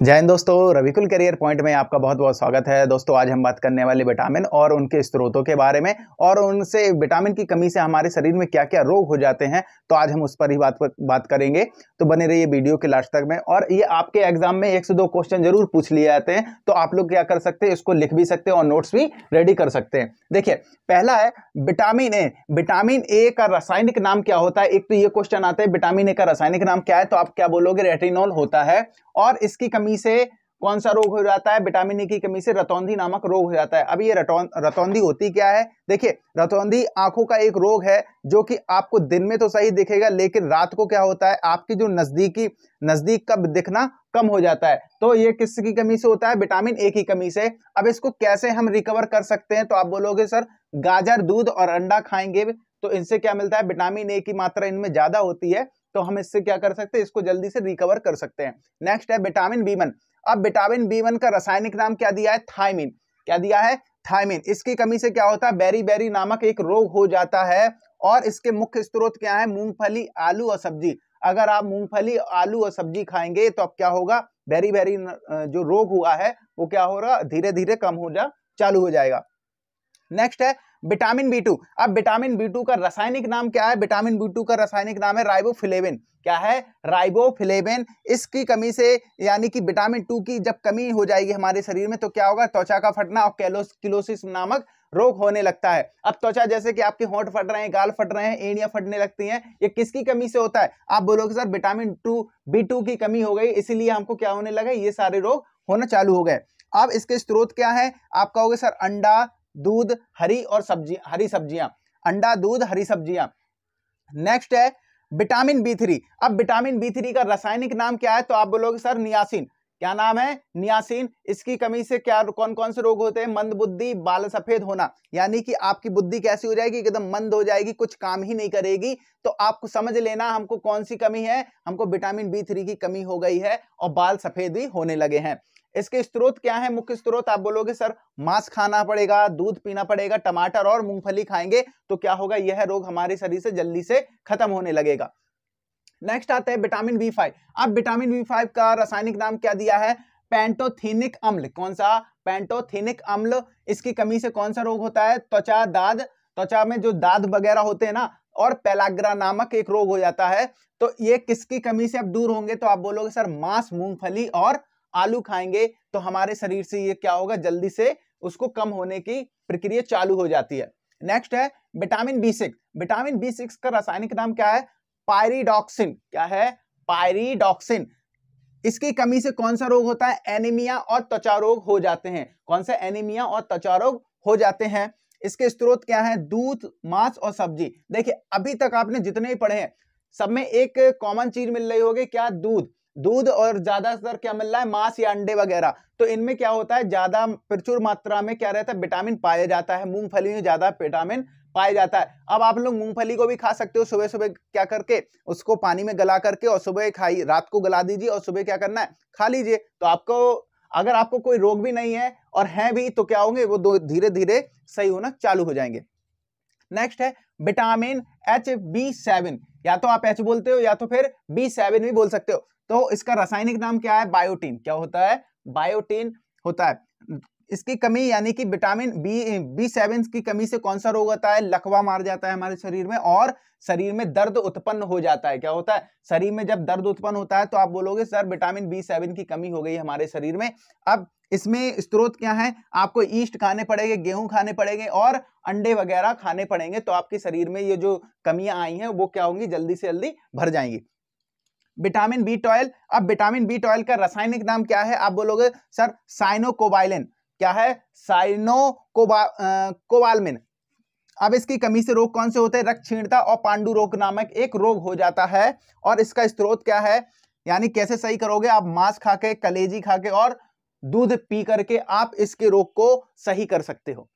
जय हिंद दोस्तों, रविकुल career point में आपका बहुत बहुत स्वागत है। दोस्तों आज हम बात करने वाले विटामिन और उनके स्रोतों के बारे में और उनसे विटामिन की कमी से हमारे शरीर में क्या क्या रोग हो जाते हैं, तो आज हम उस पर ही बात करेंगे। तो बने रहिए वीडियो के लास्ट तक में। और ये आपके एग्जाम में 1 से 2 क्वेश्चन जरूर पूछ लिए जाते हैं, तो आप लोग क्या कर सकते हैं, इसको लिख भी सकते हैं और नोट्स भी रेडी कर सकते हैं। देखिए, पहला है विटामिन ए। विटामिन ए का रासायनिक नाम क्या होता है? एक तो ये क्वेश्चन आता है, विटामिन ए का रासायनिक नाम क्या है? तो आप क्या बोलोगे? रेटिनॉल होता है। और इसकी कमी से कौन सा रोग हो जाता है? विटामिन ए की कमी से रतौंधी नामक रोग हो जाता है। अब ये रतौंधी होती क्या है? देखिए, रतौंधी आंखों का एक रोग है जो कि आपको दिन में तो सही दिखेगा, लेकिन रात को क्या होता है, आपकी जो नजदीक का दिखना कम हो जाता है। तो ये किसकी कमी से होता है? विटामिन ए की कमी से। अब इसको कैसे हम रिकवर कर सकते हैं? तो आप बोलोगे सर गाजर, दूध और अंडा खाएंगे तो इनसे क्या मिलता है? विटामिन ए की मात्रा इनमें ज्यादा होती है, तो हम इससे क्या कर सकते हैं? इसको जल्दी से रिकवर कर सकते हैं। नेक्स्ट है विटामिन बी1। अब विटामिन बी1 का रासायनिक नाम क्या दिया है? थायमिन। क्या दिया है? थायमिन। इसकी कमी से क्या होता है? बेरी नामक एक रोग हो जाता है। और इसके मुख्य स्रोत क्या है? मूंगफली, आलू और सब्जी। अगर आप मूंगफली, आलू और सब्जी खाएंगे तो अब क्या होगा? बेरी जो रोग हुआ है वो क्या होगा? धीरे धीरे कम हो चालू हो जाएगा। नेक्स्ट है विटामिन बी2। अब विटामिन बी2 का रासायनिक नाम क्या है? विटामिन बी2 का रासायनिक नाम है राइबोफ्लेविन। क्या है? राइबोफ्लेविन। इसकी कमी से यानी कि विटामिन 2 की जब कमी हो जाएगी हमारे शरीर में तो क्या होगा? त्वचा का फटना और किलोसिस नामक रोग होने लगता है। अब त्वचा जैसे कि आपके होंठ फट रहे हैं, गाल फट रहे हैं, एड़ियां फटने लगती हैं, ये किसकी कमी से होता है? आप बोलोगे सर विटामिन बी2 की कमी हो गई, इसीलिए हमको क्या होने लगा? ये सारे रोग होना चालू हो गए। अब इसके स्रोत क्या है? आप कहोगे सर अंडा, दूध, हरी सब्जियां। अंडा, दूध, हरी सब्जियां। नेक्स्ट है विटामिन बी3। अब विटामिन बी3 का रासायनिक नाम क्या है? तो आप बोलोगे सर नियासिन। क्या नाम है? नियासिन। इसकी कमी से क्या कौन कौन से रोग होते हैं? मंद बुद्धि, बाल सफेद होना, यानी कि आपकी बुद्धि कैसी हो जाएगी? एकदम मंद हो जाएगी, कुछ काम ही नहीं करेगी। तो आपको समझ लेना हमको कौन सी कमी है? हमको विटामिन बी3 की कमी हो गई है और बाल सफेद भी होने लगे हैं। इसके स्रोत क्या है? मुख्य स्रोत आप बोलोगे सर मांस खाना पड़ेगा, दूध पीना पड़ेगा, टमाटर और मूंगफली खाएंगे तो क्या होगा? यह रोग हमारे शरीर से जल्दी से खत्म होने लगेगा। नेक्स्ट आता है विटामिन बी5। अब विटामिन बी5 का रासायनिक नाम क्या दिया है? पैंटोथेनिक अम्ल। कौन सा? पैंटोथेनिक अम्ल। इसकी कमी से कौन सा रोग होता है? त्वचा में जो दाद वगैरह होते हैं ना, और पेलाग्रा नामक एक रोग हो जाता है। तो ये किसकी कमी से अब दूर होंगे? तो आप बोलोगे सर मांस, मूंगफली और आलू खाएंगे तो हमारे शरीर से ये क्या होगा? जल्दी से उसको कम होने की प्रक्रिया चालू हो जाती है। नेक्स्ट है विटामिन बी6। विटामिन बी6 का रासायनिक नाम क्या है? पायरिडॉक्सिन। क्या है? पायरिडॉक्सिन। इसकी कमी से कौन सा रोग होता है? एनीमिया और त्वचा रोग हो जाते हैं। कौन सा? एनीमिया और त्वचा रोग हो जाते हैं। इसके स्रोत क्या है? दूध, मांस और सब्जी। देखिए, अभी तक आपने जितने ही पढ़े हैं सब में एक कॉमन चीज मिल रही होगी। क्या? दूध और ज्यादातर क्या मिल रहा है? मांस या अंडे वगैरह। तो इनमें क्या होता है? ज्यादा प्रचुर मात्रा में क्या रहता है? विटामिन पाया जाता है। मूंगफली में ज्यादा विटामिन पाया जाता है। अब आप लोग मूंगफली को भी खा सकते हो सुबह सुबह, क्या करके उसको पानी में गला करके, और सुबह खाइए, रात को गला दीजिए और सुबह क्या करना है? खा लीजिए। तो आपको अगर आपको कोई रोग भी नहीं है और है भी तो क्या होंगे? वो धीरे धीरे सही होना चालू हो जाएंगे। नेक्स्ट है विटामिन HB7। या तो आप H बोलते हो या तो फिर B7 भी बोल सकते हो। तो इसका रासायनिक नाम क्या है? बायोटीन। क्या होता है? बायोटीन होता है। इसकी कमी यानी कि विटामिन B7 की कमी से कौन सा रोग होता है? लकवा मार जाता है हमारे शरीर में और शरीर में दर्द उत्पन्न हो जाता है। क्या होता है? शरीर में जब दर्द उत्पन्न होता है तो आप बोलोगे सर विटामिन B7 की कमी हो गई हमारे शरीर में। अब इसमें स्रोत क्या है? आपको ईस्ट खाने पड़ेंगे, गेहूं खाने पड़ेंगे और अंडे वगैरह खाने पड़ेंगे, तो आपके शरीर में ये जो कमियां आई हैं वो क्या होंगी? जल्दी से जल्दी भर जाएंगी। Vitamin B12। अब विटामिन B12 का रासायनिक नाम क्या है? आप बोलोगे सर साइनोकोबाइलिन। क्या है? साइनोकोबालमिन। अब इसकी कमी से रोग कौन से होते हैं? रक्तक्षीणता और पांडु रोग नामक एक रोग हो जाता है। और इसका स्रोत क्या है? यानी कैसे सही करोगे? आप मांस खाके, कलेजी खाके और दूध पी करके आप इसके रोग को सही कर सकते हो।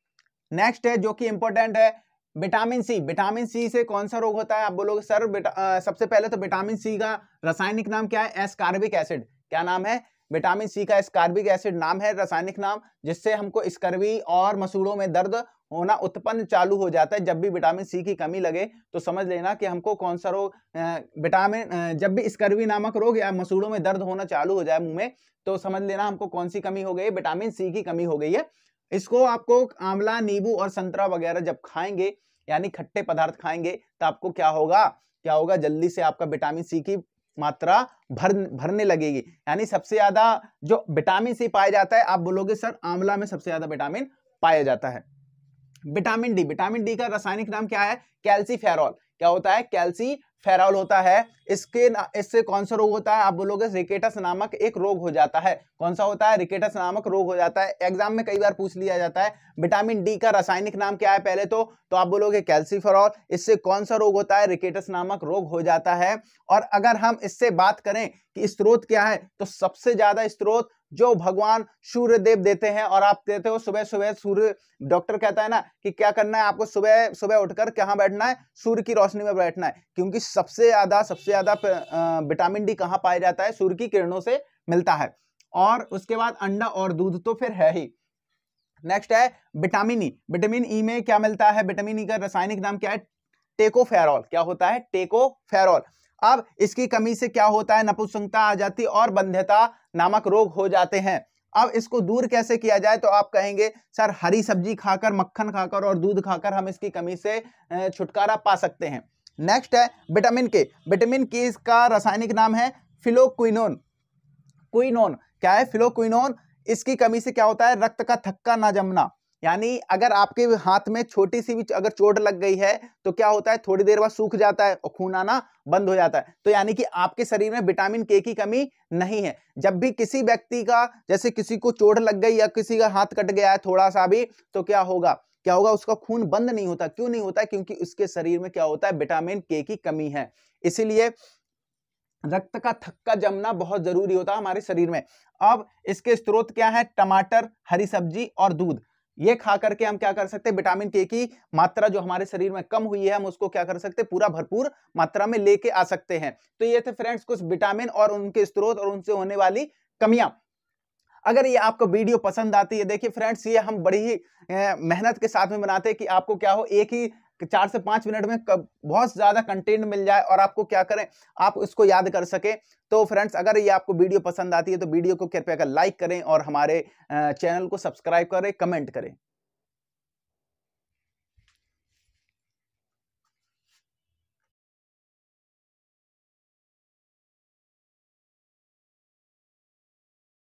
नेक्स्ट है जो कि इंपॉर्टेंट है विटामिन सी। विटामिन सी से कौन सा रोग होता है? आप बोलोगे सर सबसे पहले तो विटामिन सी का रासायनिक नाम क्या है? Ascorbic acid. क्या नाम है? विटामिन सी का स्कारबिक एसिड नाम है, रासायनिक नाम, जिससे हमको स्कर्वी और मसूड़ों में दर्द होना उत्पन्न चालू हो जाता है। जब भी विटामिन सी की कमी लगे तो समझ लेना कि हमको कौन सा रोग, जब भी स्कर्वी नामक रोग या मसूड़ों में दर्द होना चालू हो जाए मुंह में, तो समझ लेना हमको कौन सी कमी हो गई है, विटामिन सी की कमी हो गई है। इसको आपको आंवला, नींबू और संतरा वगैरह जब खाएंगे, यानी खट्टे पदार्थ खाएंगे, तो आपको क्या होगा, जल्दी से आपका विटामिन सी की मात्रा भरने लगेगी। यानी सबसे ज्यादा जो विटामिन सी पाया जाता है, आप बोलोगे सर आंवला में सबसे ज्यादा विटामिन पाया जाता है। विटामिन डी का रासायनिक नाम क्या है, कैल्सीफेरॉल। क्या होता है, कैल्सीफेरॉल होता है। इससे कौन सा रोग होता है, आप बोलोगे रिकेटस नामक एक रोग हो जाता है। कौन सा होता है, रिकेटस नामक रोग हो जाता है। एग्जाम में कई बार पूछ लिया जाता है विटामिन डी का रासायनिक नाम क्या है पहले तो आप बोलोगे कैल्सीफेरॉल। इससे कौन सा रोग होता है, रिकेटस नामक रोग हो जाता है। और अगर हम इससे बात करें कि स्रोत क्या है, तो सबसे ज्यादा स्रोत जो भगवान सूर्य देव देते हैं, और आप देते हो सुबह सुबह सूर्य, डॉक्टर कहता है ना कि क्या करना है आपको, सुबह सुबह उठकर कहां बैठना है, सूर्य की रोशनी में बैठना है, क्योंकि सबसे ज्यादा विटामिन डी कहां पाया जाता है, सूर्य की किरणों से मिलता है। और उसके बाद अंडा और दूध तो फिर है ही। नेक्स्ट है विटामिन ई। विटामिन ई में क्या मिलता है, विटामिन ई का रासायनिक नाम क्या है, टेकोफेरॉल। क्या होता है, टेकोफेरॉल। अब इसकी कमी से क्या होता है, नपुंसकता आ जाती और बंध्यता नामक रोग हो जाते हैं। अब इसको दूर कैसे किया जाए, तो आप कहेंगे सर हरी सब्जी खाकर, मक्खन खाकर और दूध खाकर हम इसकी कमी से छुटकारा पा सकते हैं। नेक्स्ट है विटामिन के। विटामिन के का रासायनिक नाम है फिलोक्विनोन। क्या है, फिलोक्विनोन। इसकी कमी से क्या होता है, रक्त का थक्का ना जमना। यानी अगर आपके हाथ में छोटी सी भी अगर चोट लग गई है तो क्या होता है, थोड़ी देर बाद सूख जाता है और खून आना बंद हो जाता है। तो यानी कि आपके शरीर में विटामिन के की कमी नहीं है। जब भी किसी व्यक्ति का, जैसे किसी को चोट लग गई या किसी का हाथ कट गया है थोड़ा सा भी, तो क्या होगा, उसका खून बंद नहीं होता। क्यों नहीं होता, क्योंकि उसके शरीर में क्या होता है, विटामिन के की कमी है। इसीलिए रक्त का थक्का जमना बहुत जरूरी होता है हमारे शरीर में। अब इसके स्रोत क्या है, टमाटर, हरी सब्जी और दूध। ये खा करके हम क्या कर सकते हैं, विटामिन के की मात्रा जो हमारे शरीर में कम हुई है, हम उसको क्या कर सकते हैं, पूरा भरपूर मात्रा में लेके आ सकते हैं। तो ये थे फ्रेंड्स कुछ विटामिन और उनके स्रोत और उनसे होने वाली कमियां। अगर ये आपको वीडियो पसंद आती है, देखिए फ्रेंड्स ये हम बड़ी ही मेहनत के साथ में बनाते हैं कि आपको क्या हो, एक ही 4 से 5 मिनट में बहुत ज्यादा कंटेंट मिल जाए और आपको क्या करें, आप उसको याद कर सके। तो फ्रेंड्स अगर ये आपको वीडियो पसंद आती है तो वीडियो को कृपया कर लाइक करें और हमारे चैनल को सब्सक्राइब करें, कमेंट करें।